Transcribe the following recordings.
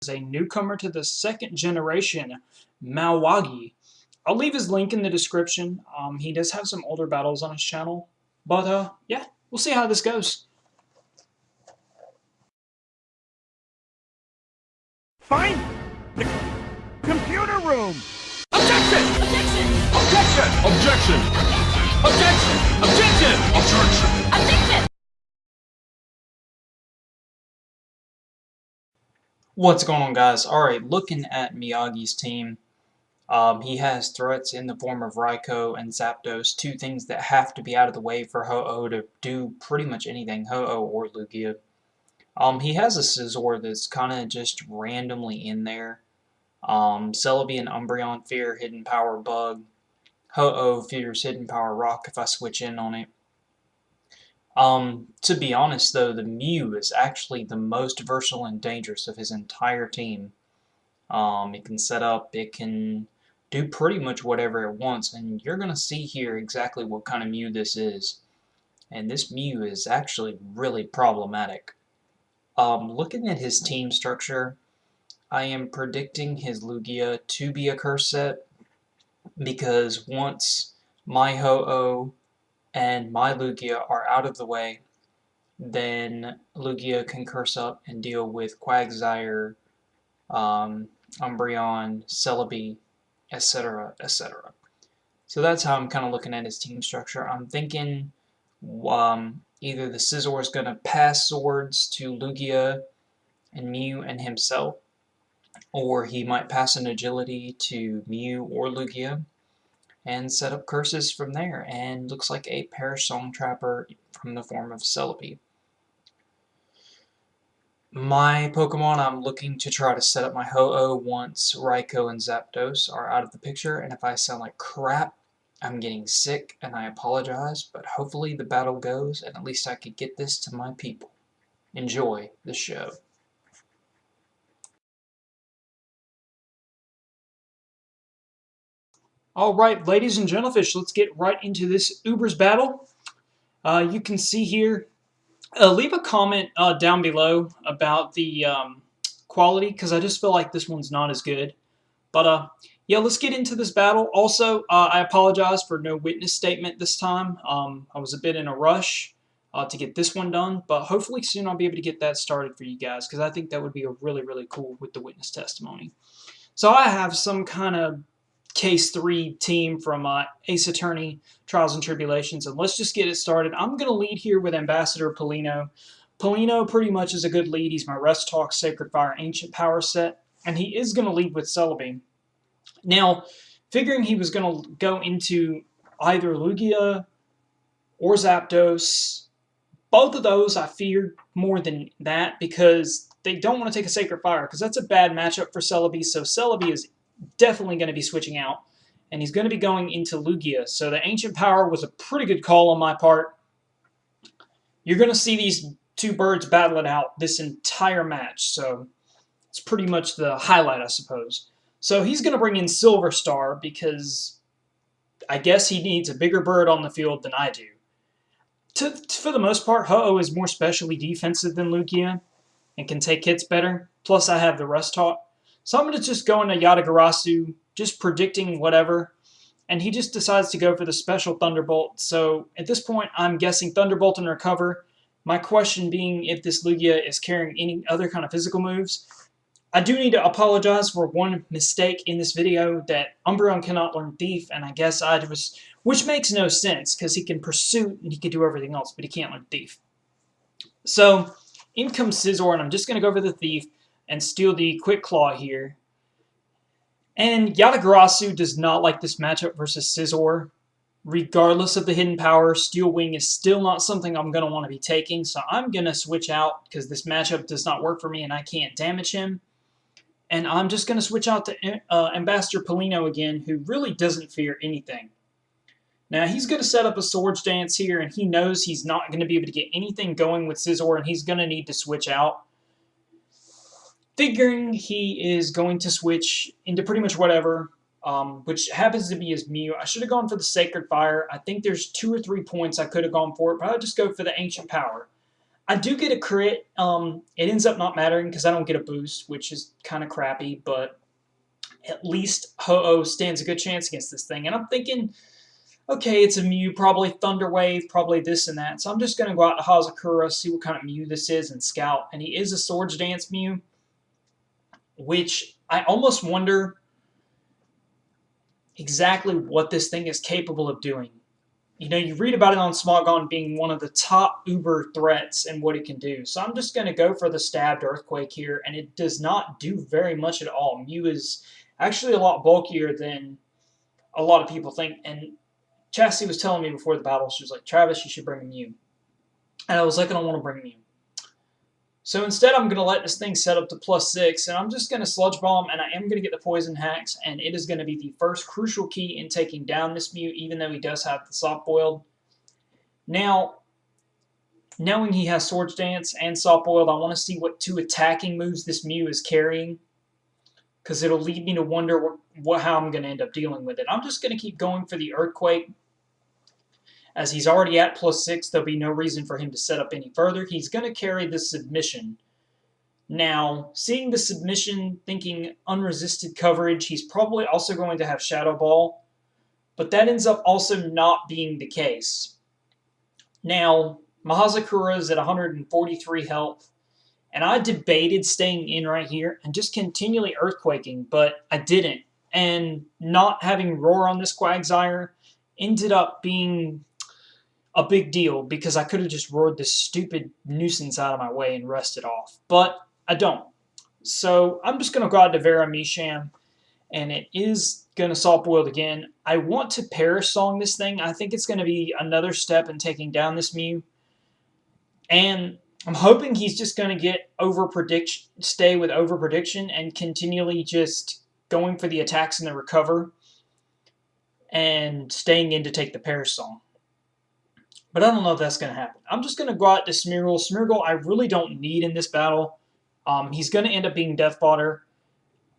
is a newcomer to the second generation, Maogi. I'll leave his link in the description. He does have some older battles on his channel. But, yeah, we'll see how this goes. Find the computer room! Objection! Objection! Objection! Objection! Objection! Objection! Objection! Objection! What's going on, guys? Alright, looking at Maogi's team, he has threats in the form of Raikou and Zapdos, two things that have to be out of the way for Ho-Oh to do pretty much anything, Ho-Oh or Lugia. He has a Scizor that's kind of just randomly in there. Celebi and Umbreon fear Hidden Power Bug. Ho-Oh fears Hidden Power Rock if I switch in on it. To be honest though, the Mew is actually the most versatile and dangerous of his entire team. It can set up, it can do pretty much whatever it wants, and you're going to see here exactly what kind of Mew this is. And this Mew is actually really problematic. Looking at his team structure, I am predicting his Lugia to be a curse set, because once my Ho-Oh and my Lugia are out of the way, then Lugia can curse up and deal with Quagsire, Umbreon, Celebi, etc., etc. So that's how I'm kind of looking at his team structure. I'm thinking either the Scizor is going to pass swords to Lugia and Mew and himself, or he might pass an agility to Mew or Lugia and set up curses from there, and looks like a Perish Song Trapper from the form of Celebi. My Pokemon, I'm looking to try to set up my Ho-Oh once Raikou and Zapdos are out of the picture, and if I sound like crap, I'm getting sick and I apologize, but hopefully the battle goes and at least I could get this to my people. Enjoy the show. Alright, ladies and Gentlefish, let's get right into this Uber's battle. You can see here, leave a comment down below about the quality, because I just feel like this one's not as good. But yeah, let's get into this battle. Also, I apologize for no witness statement this time. I was a bit in a rush to get this one done, but hopefully soon I'll be able to get that started for you guys, because I think that would be a really, really cool with the witness testimony. So I have some kind of Case 3 team from Ace Attorney Trials and Tribulations, and let's just get it started. I'm going to lead here with Ambassador Polino. Polino pretty much is a good lead. He's my Rest Talk Sacred Fire Ancient Power set, and he is going to lead with Celebi. Now, figuring he was going to go into either Lugia or Zapdos, both of those I feared more than that, because they don't want to take a Sacred Fire, because that's a bad matchup for Celebi, so Celebi is definitely going to be switching out, and he's going to be going into Lugia. So the Ancient Power was a pretty good call on my part. You're going to see these two birds battle it out this entire match, so it's pretty much the highlight, I suppose. So he's going to bring in Silver Star, because I guess he needs a bigger bird on the field than I do. For the most part, Ho-Oh is more specially defensive than Lugia and can take hits better. Plus I have the Rest Talk. So I'm going to just go into Yatagarasu, just predicting whatever, and he just decides to go for the special Thunderbolt. So at this point, I'm guessing Thunderbolt and Recover. My question being if this Lugia is carrying any other kind of physical moves. I do need to apologize for one mistake in this video, that Umbreon cannot learn Thief, and I guess I was, which makes no sense, because he can Pursuit and he can do everything else, but he can't learn Thief. So in comes Scizor, and I'm just going to go for the Thief and steal the Quick Claw here. And Yatagarasu does not like this matchup versus Scizor. Regardless of the hidden power, Steel Wing is still not something I'm going to want to be taking, so I'm going to switch out because this matchup does not work for me and I can't damage him. And I'm just going to switch out to Ambassador Polino again, who really doesn't fear anything. Now, he's going to set up a Swords Dance here, and he knows he's not going to be able to get anything going with Scizor, and he's going to need to switch out. Figuring he is going to switch into pretty much whatever, which happens to be his Mew. I should have gone for the Sacred Fire. I think there's 2 or 3 points I could have gone for it, but I'll just go for the Ancient Power. I do get a crit. It ends up not mattering because I don't get a boost, which is kind of crappy, but at least Ho-Oh stands a good chance against this thing. And I'm thinking, okay, it's a Mew, probably Thunder Wave, probably this and that. So I'm just going to go out to Hazakura, see what kind of Mew this is, and scout. And he is a Swords Dance Mew, which I almost wonder exactly what this thing is capable of doing. You know, you read about it on Smogon being one of the top Uber threats and what it can do. So I'm just going to go for the Stabbed Earthquake here, and it does not do very much at all. Mew is actually a lot bulkier than a lot of people think. And Chastity was telling me before the battle, she was like, Travis, you should bring a Mew. And I was like, I don't want to bring a Mew. So instead, I'm going to let this thing set up to +6, and I'm just going to Sludge Bomb, and I am going to get the Poison Hacks, and it is going to be the first crucial key in taking down this Mew, even though he does have the Soft Boiled. Now, knowing he has Swords Dance and Soft Boiled, I want to see what 2 attacking moves this Mew is carrying, because it'll lead me to wonder how I'm going to end up dealing with it. I'm just going to keep going for the Earthquake. As he's already at +6, there'll be no reason for him to set up any further. He's going to carry the Submission. Now, seeing the Submission, thinking unresisted coverage, he's probably also going to have Shadow Ball, but that ends up also not being the case. Now, Mahazakura is at 143 health, and I debated staying in right here and just continually Earthquaking, but I didn't. And not having Roar on this Quagsire ended up being a big deal because I could have just roared this stupid nuisance out of my way and rested off. But I don't. So I'm just going to go out to Vera Misham, and it is going to Soft Boiled again. I want to Perish Song this thing. I think it's going to be another step in taking down this Mew. And I'm hoping he's just going to get stay with over prediction and continually just going for the attacks and the recover and staying in to take the Perish Song. But I don't know if that's going to happen. I'm just going to go out to Smeargle. Smeargle I really don't need in this battle. He's going to end up being Death Fodder.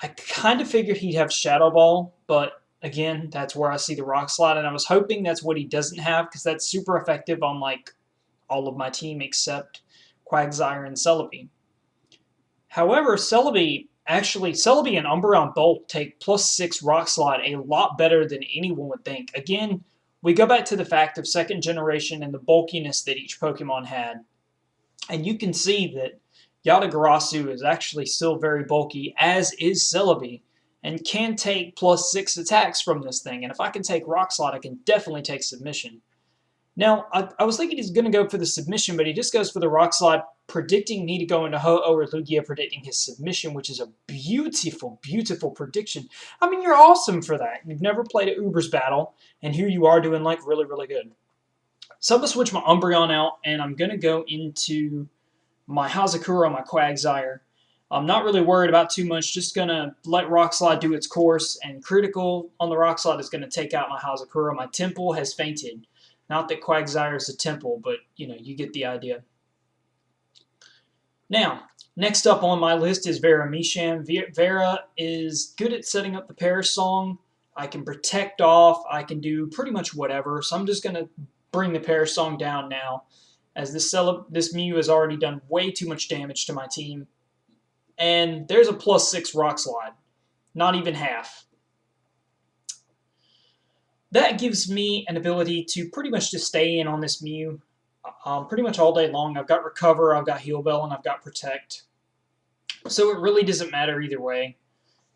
I kind of figured he'd have Shadow Ball, but again, that's where I see the Rock Slide, and I was hoping that's what he doesn't have, because that's super effective on like all of my team except Quagsire and Celebi. However, Celebi and Umbreon both take +6 Rock Slide a lot better than anyone would think. Again, we go back to the fact of 2nd generation and the bulkiness that each Pokemon had. And you can see that Yatagarasu is actually still very bulky, as is Celebi, and can take +6 attacks from this thing. And if I can take Rock Slide, I can definitely take Submission. Now, I was thinking he's going to go for the Submission, but he just goes for the Rock Slide, predicting me to go into Ho-Oh or Lugia, predicting his Submission, which is a beautiful, beautiful prediction. I mean, you're awesome for that. You've never played an Uber's battle, and here you are doing, like, really, really good. So I'm going to switch my Umbreon out, and I'm going to go into my Hazakura, my Quagsire. I'm not really worried about too much, just going to let Rock Slide do its course, and Critical on the Rock Slide is going to take out my Hazakura. My Temple has fainted. Not that Quagsire is a temple, but, you know, you get the idea. Now, next up on my list is Vera Misham. Vera is good at setting up the Perish Song. I can protect off. I can do pretty much whatever. So I'm just going to bring the Perish Song down now, as this Mew has already done way too much damage to my team. And there's a +6 Rock Slide. Not even half. That gives me an ability to pretty much just stay in on this Mew pretty much all day long. I've got Recover, I've got Heal Bell, and I've got Protect. So it really doesn't matter either way.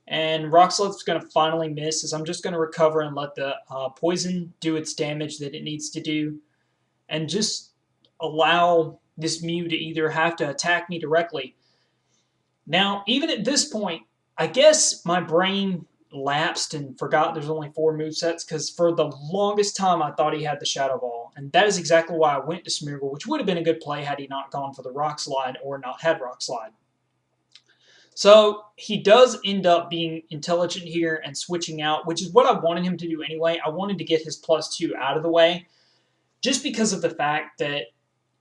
And Rock Slide's going to finally miss, as I'm just going to Recover and let the Poison do its damage that it needs to do. And just allow this Mew to either have to attack me directly. Now, even at this point, I guess my brain lapsed and forgot there's only 4 movesets, because for the longest time I thought he had the Shadow Ball, and that is exactly why I went to Smeargle, which would have been a good play had he not gone for the Rock Slide or not had Rock Slide. So he does end up being intelligent here and switching out, which is what I wanted him to do anyway. I wanted to get his +2 out of the way, just because of the fact that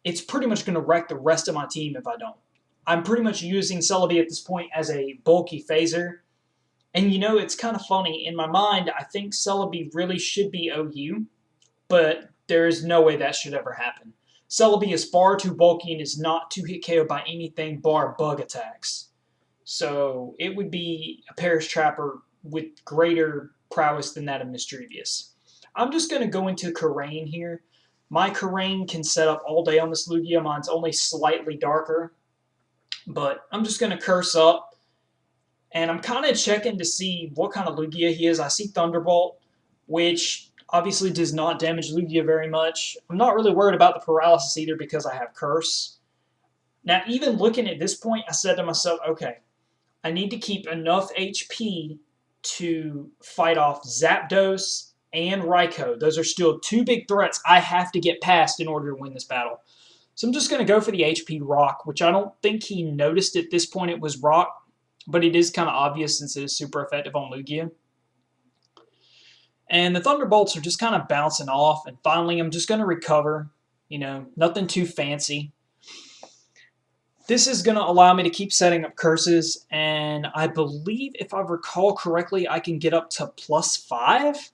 it's pretty much going to wreck the rest of my team if I don't. I'm pretty much using Celebi at this point as a bulky phaser. And you know, it's kind of funny. In my mind, I think Celebi really should be OU, but there is no way that should ever happen. Celebi is far too bulky and is not to hit KO by anything bar bug attacks. So it would be a Parish Trapper with greater prowess than that of Mischievous. I'm just going to go into Karain here. My Karain can set up all day on this Lugia. Mine's only slightly darker. But I'm just going to curse up. And I'm kind of checking to see what kind of Lugia he is. I see Thunderbolt, which obviously does not damage Lugia very much. I'm not really worried about the paralysis either because I have Curse. Now, even looking at this point, I said to myself, okay, I need to keep enough HP to fight off Zapdos and Raikou. Those are still two big threats I have to get past in order to win this battle. So I'm just going to go for the HP Rock, which I don't think he noticed at this point it was Rock, but it is kind of obvious since it is super effective on Lugia. And the Thunderbolts are just kind of bouncing off, and finally I'm just going to recover. You know, nothing too fancy. This is going to allow me to keep setting up curses, and I believe, if I recall correctly, I can get up to +5,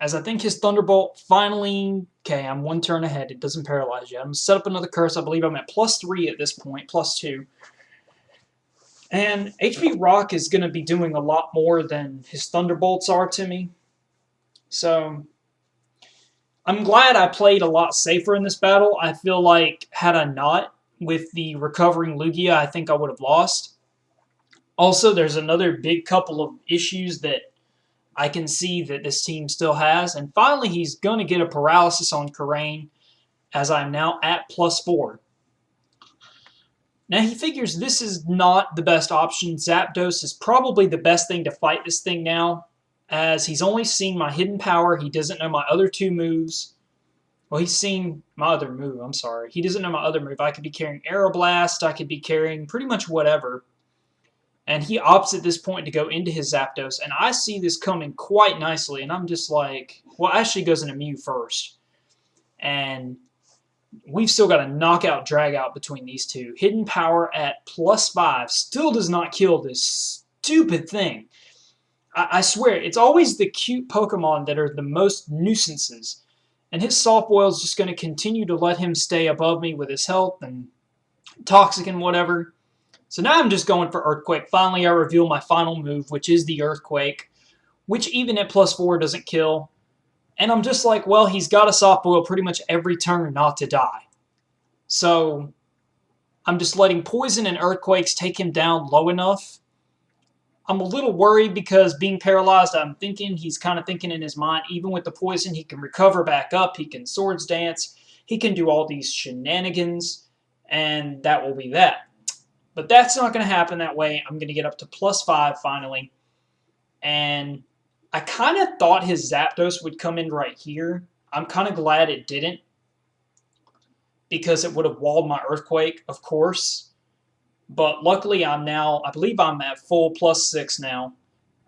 as I think his Thunderbolt finally... Okay, I'm one turn ahead. It doesn't paralyze yet. I'm going to set up another curse. I believe I'm at +3 at this point, +2. And HP Rock is going to be doing a lot more than his Thunderbolts are to me. So, I'm glad I played a lot safer in this battle. I feel like, had I not, with the recovering Lugia, I think I would have lost. Also, there's another big couple of issues that I can see that this team still has. And finally, he's going to get a paralysis on Karain, as I'm now at +4. Now, he figures this is not the best option. Zapdos is probably the best thing to fight this thing now, as he's only seen my hidden power. He doesn't know my other two moves. Well, he's seen my other move, I'm sorry. He doesn't know my other move. I could be carrying Aeroblast. I could be carrying pretty much whatever. And he opts at this point to go into his Zapdos. And I see this coming quite nicely. And I'm just like, well, actually goes into Mew first. And we've still got a knockout drag out between these two. Hidden power at +5 still does not kill this stupid thing. I swear, it's always the cute Pokemon that are the most nuisances. And his Soft Boil is just going to continue to let him stay above me with his health and Toxic and whatever. So now I'm just going for Earthquake. Finally, I reveal my final move, which is the Earthquake, which even at +4 doesn't kill. And I'm just like, well, he's got a Soft Boil pretty much every turn not to die. So I'm just letting Poison and Earthquakes take him down low enough. I'm a little worried because being paralyzed, I'm thinking, he's kind of thinking in his mind, even with the Poison, he can recover back up, he can Swords Dance, he can do all these shenanigans, and that will be that. But that's not going to happen that way. I'm going to get up to +5 finally. And I kind of thought his Zapdos would come in right here. I'm kind of glad it didn't, because it would have walled my Earthquake, of course. But luckily, I believe I'm at full +6 now.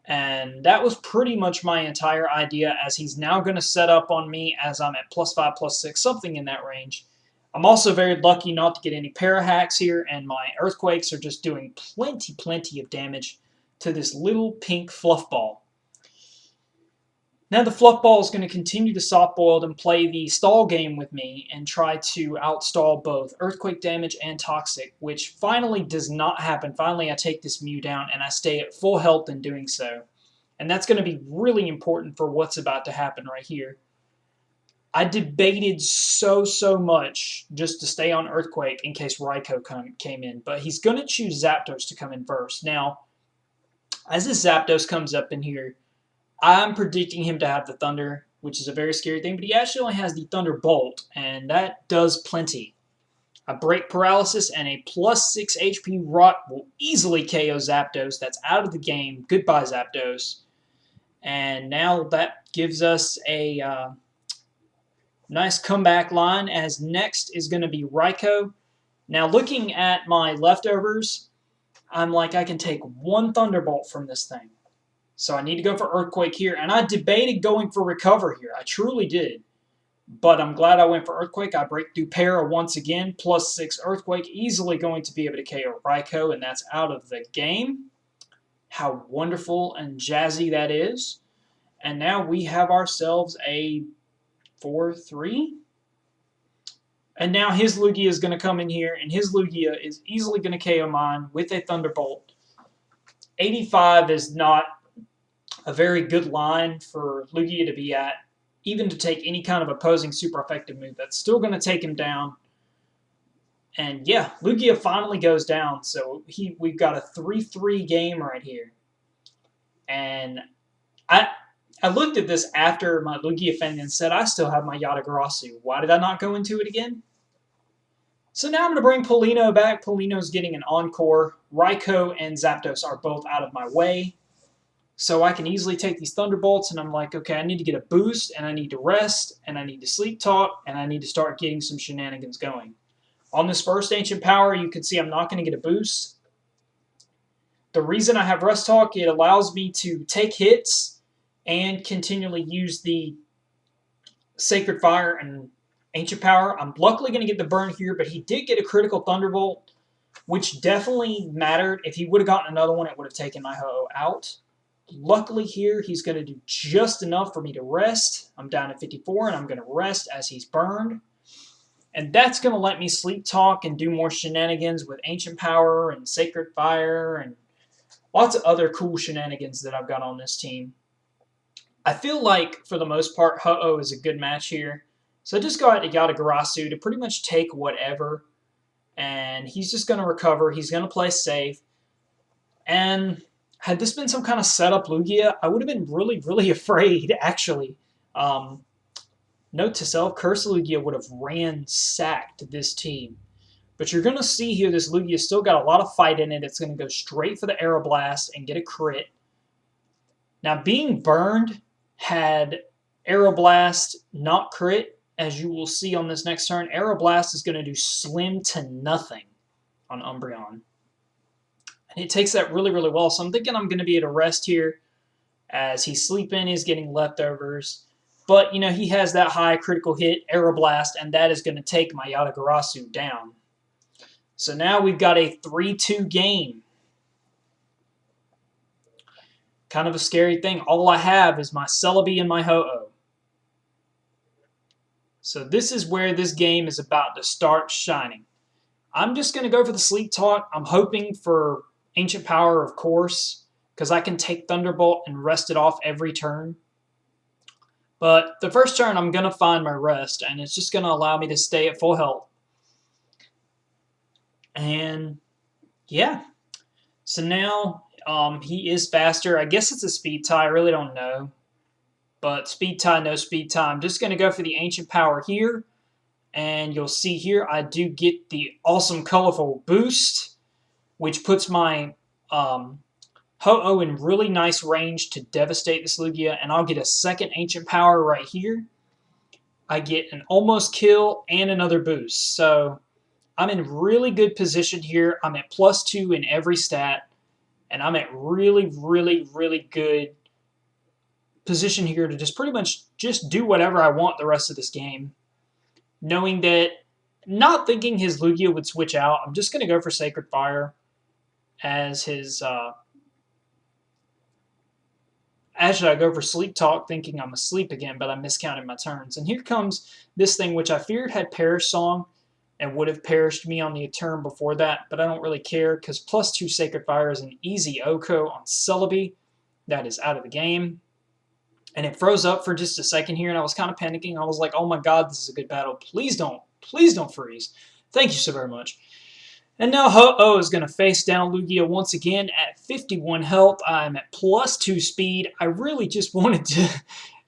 And that was pretty much my entire idea, as he's now going to set up on me as I'm at +5, +6, something in that range. I'm also very lucky not to get any Parahacks here, and my Earthquakes are just doing plenty of damage to this little pink Fluffball. Now the Fluffball is going to continue to Soft Boiled and play the stall game with me and try to outstall both Earthquake damage and Toxic, which finally does not happen. Finally, I take this Mew down and I stay at full health in doing so. And that's going to be really important for what's about to happen right here. I debated so much just to stay on Earthquake in case Raikou came in, but he's going to choose Zapdos to come in first. Now, as this Zapdos comes up in here, I'm predicting him to have the Thunder, which is a very scary thing, but he actually only has the Thunderbolt, and that does plenty. A Break Paralysis and a +6 HP Rock will easily KO Zapdos. That's out of the game. Goodbye, Zapdos. And now that gives us a nice comeback line, as next is going to be Raikou. Now, looking at my leftovers, I'm like, I can take one Thunderbolt from this thing. So I need to go for Earthquake here. And I debated going for Recover here. I truly did. But I'm glad I went for Earthquake. I break through Para once again. +6 Earthquake. Easily going to be able to KO Raikou. And that's out of the game. How wonderful and jazzy that is. And now we have ourselves a 4-3. And now his Lugia is going to come in here, and his Lugia is easily going to KO mine with a Thunderbolt. 85 is not a very good line for Lugia to be at, even to take any kind of opposing super effective move. That's still going to take him down. And yeah, Lugia finally goes down, so we've got a 3-3 game right here. And I looked at this after my Lugia Fang and said, I still have my Yatagarasu. Why did I not go into it again? So now I'm going to bring Polino back. Polino's getting an Encore. Raikou and Zapdos are both out of my way. So I can easily take these Thunderbolts, and I'm like, okay, I need to get a boost, and I need to rest, and I need to sleep talk, and I need to start getting some shenanigans going. On this first Ancient Power, you can see I'm not going to get a boost. The reason I have Rest Talk, it allows me to take hits and continually use the Sacred Fire and Ancient Power. I'm luckily going to get the burn here, but he did get a critical Thunderbolt, which definitely mattered. If he would have gotten another one, it would have taken my Ho-Oh out. Luckily here, he's going to do just enough for me to rest. I'm down at 54, and I'm going to rest as he's burned. And that's going to let me sleep talk and do more shenanigans with Ancient Power and Sacred Fire and lots of other cool shenanigans that I've got on this team. I feel like, for the most part, Ho-Oh is a good match here. So I just got a Yatagarasu to pretty much take whatever. And he's just going to recover. He's going to play safe. And had this been some kind of setup Lugia, I would have been really, really afraid, actually. Note to self, Curse Lugia would have ransacked this team. But you're going to see here this Lugia still got a lot of fight in it. It's going to go straight for the Aeroblast and get a crit. Now, being burned, had Aeroblast not crit, as you will see on this next turn, Aeroblast is going to do slim to nothing on Umbreon. And it takes that really, really well. So I'm thinking I'm going to be able to rest here as he's sleeping, he's getting leftovers. But, you know, he has that high critical hit, Aeroblast, and that is going to take my Yatagarasu down. So now we've got a 3-2 game. Kind of a scary thing. All I have is my Celebi and my Ho-Oh. So this is where this game is about to start shining. I'm just going to go for the Sleep Talk. I'm hoping for Ancient Power, of course, because I can take Thunderbolt and rest it off every turn. But the first turn, I'm going to find my rest, and it's just going to allow me to stay at full health. And, yeah. So now, he is faster. I guess it's a speed tie. I really don't know. But speed tie, no speed tie. I'm just going to go for the Ancient Power here. And you'll see here, I do get the awesome colorful boost, which puts my Ho-Oh in really nice range to devastate this Lugia, and I'll get a second Ancient Power right here. I get an almost kill and another boost. So I'm in really good position here. I'm at +2 in every stat, and I'm at really, really, really good position here to just pretty much just do whatever I want the rest of this game. Knowing that, not thinking his Lugia would switch out, I'm just going to go for Sacred Fire as his... Actually, I go for Sleep Talk thinking I'm asleep again, but I miscounted my turns. And here comes this thing which I feared had Perish Song and would have perished me on the turn before that, but I don't really care because +2 Sacred Fire is an easy OHKO on Celebi. That is out of the game. And it froze up for just a second here, and I was kind of panicking. I was like, oh my god, this is a good battle. Please don't freeze. Thank you so very much. And now Ho-Oh is going to face down Lugia once again at 51 health. I'm at +2 speed. I really just wanted to,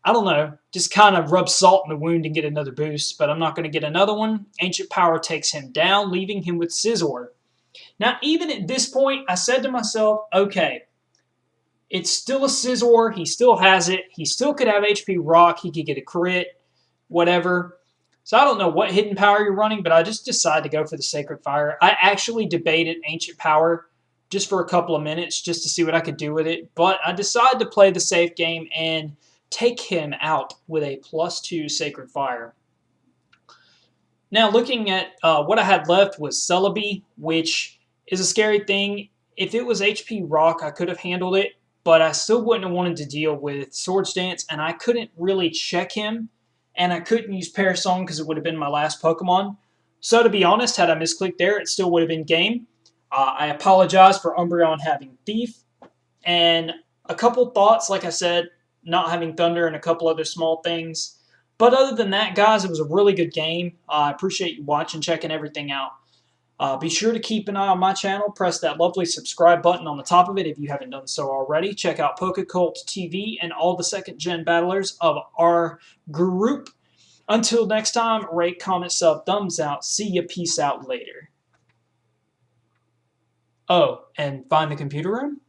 I don't know, just kind of rub salt in the wound and get another boost, but I'm not going to get another one. Ancient Power takes him down, leaving him with Scizor. Now, even at this point, I said to myself, okay, it's still a Scizor. He still has it. He still could have HP Rock. He could get a crit, whatever. So I don't know what hidden power you're running, but I just decided to go for the Sacred Fire. I actually debated Ancient Power just for a couple of minutes just to see what I could do with it. But I decided to play the safe game and take him out with a +2 Sacred Fire. Now looking at what I had left was Celebi, which is a scary thing. If it was HP Rock, I could have handled it, but I still wouldn't have wanted to deal with Swords Dance, and I couldn't really check him. And I couldn't use Perish Song because it would have been my last Pokemon. So to be honest, had I misclicked there, it still would have been game. I apologize for Umbreon having Thief. And a couple thoughts, like I said, not having Thunder and a couple other small things. But other than that, guys, it was a really good game. I appreciate you watching, checking everything out. Be sure to keep an eye on my channel. Press that lovely subscribe button on the top of it if you haven't done so already. Check out PokeCult TV and all the second-gen battlers of our group. Until next time, rate, comment, sub, thumbs out. See ya. Peace out later. Oh, and find the computer room?